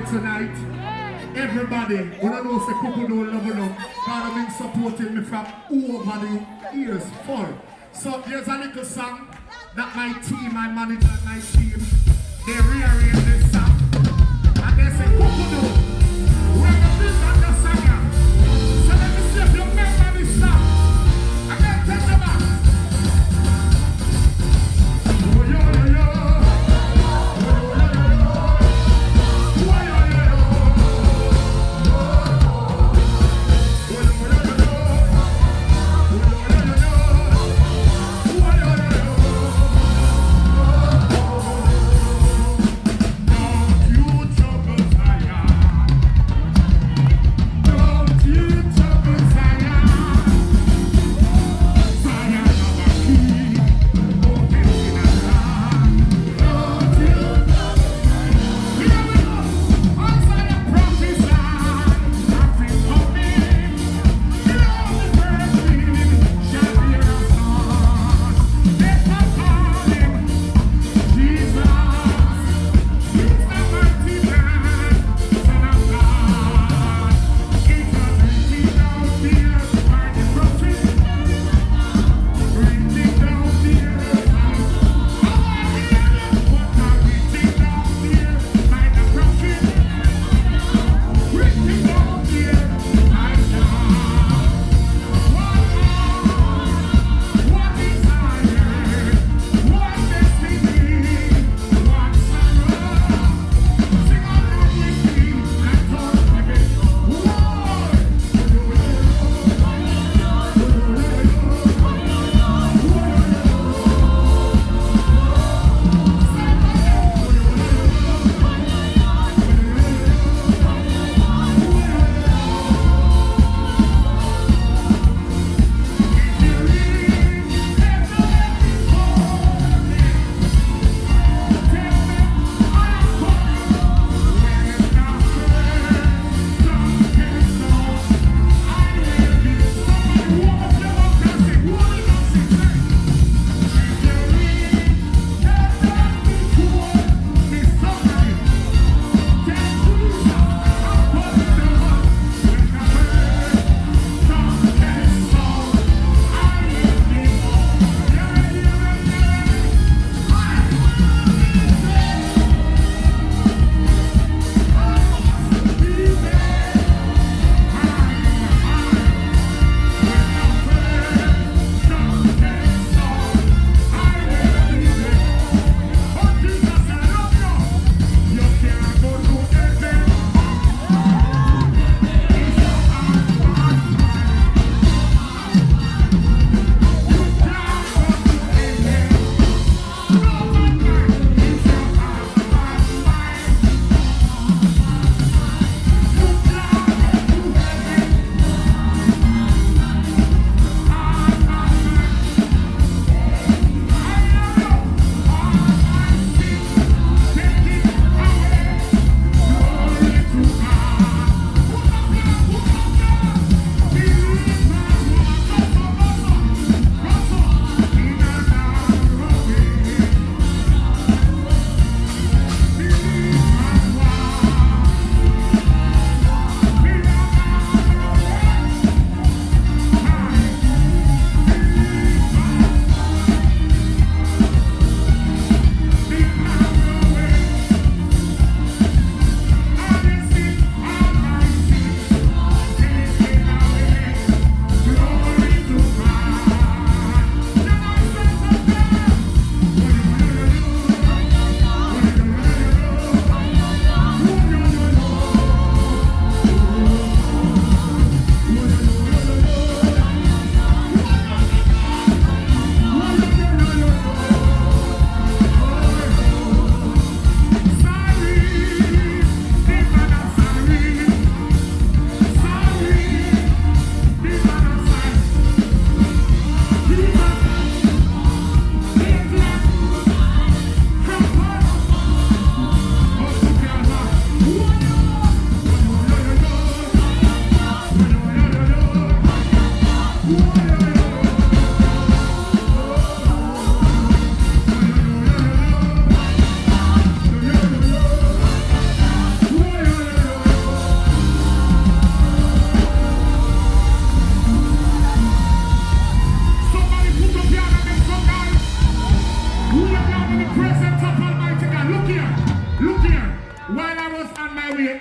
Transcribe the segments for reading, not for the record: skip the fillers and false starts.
tonight. Everybody, when I know say people don't love enough, God have been supporting me from over the years full. So here's a little song that my team, my manager and my team, they rearrange this song. And they say, Kukudu, we're the big and the singer. So let me see if you remember this song. I'm going to take them back. Oh, yo, yo, yo.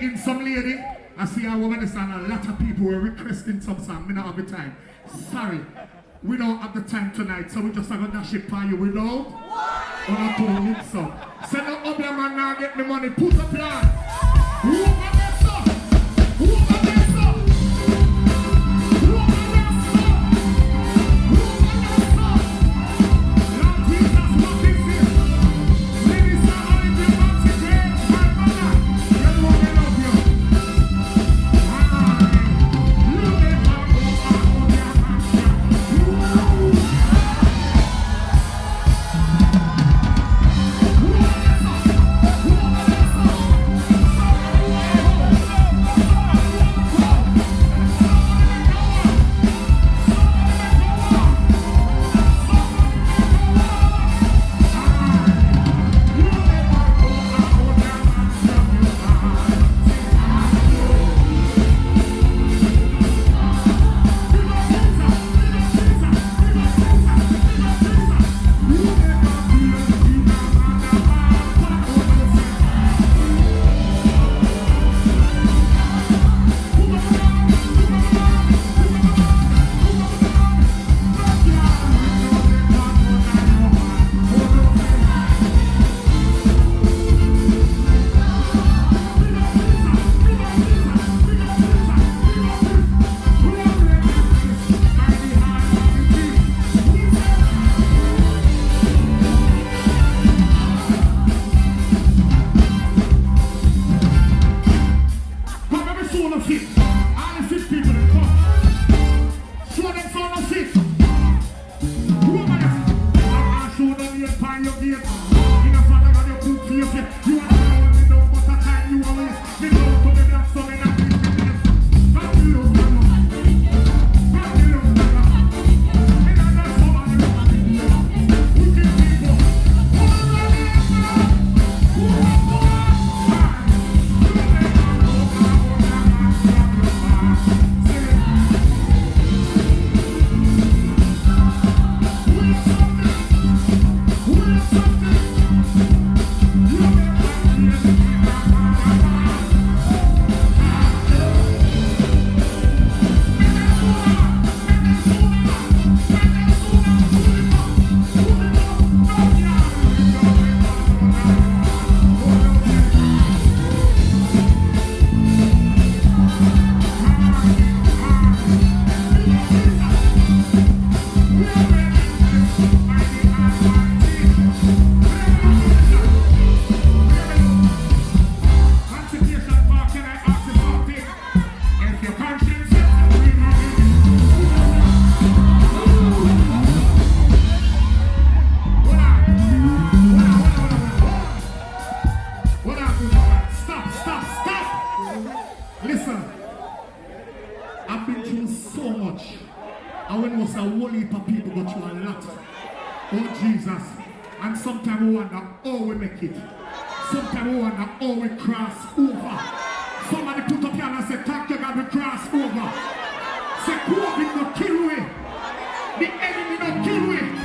in some lady. I see a woman and a lot of people were requesting some song. We don't have the time. Sorry. We don't have the time tonight, so we just have a dash it by you without or not 2 weeks so. Send up your man now, get me money, put up your hand. Who are this up? Who are this up? Who are this up? Who are this up? Lord Jesus, what is this? Ladies and gentlemen, once again, my brother, you know I love you. Oh Jesus. And sometimes we wonder how we make it. Sometimes we wonder how we cross over. Somebody put up here and say, thank you God we cross over. Say, COVID no kill we. The enemy no kill we.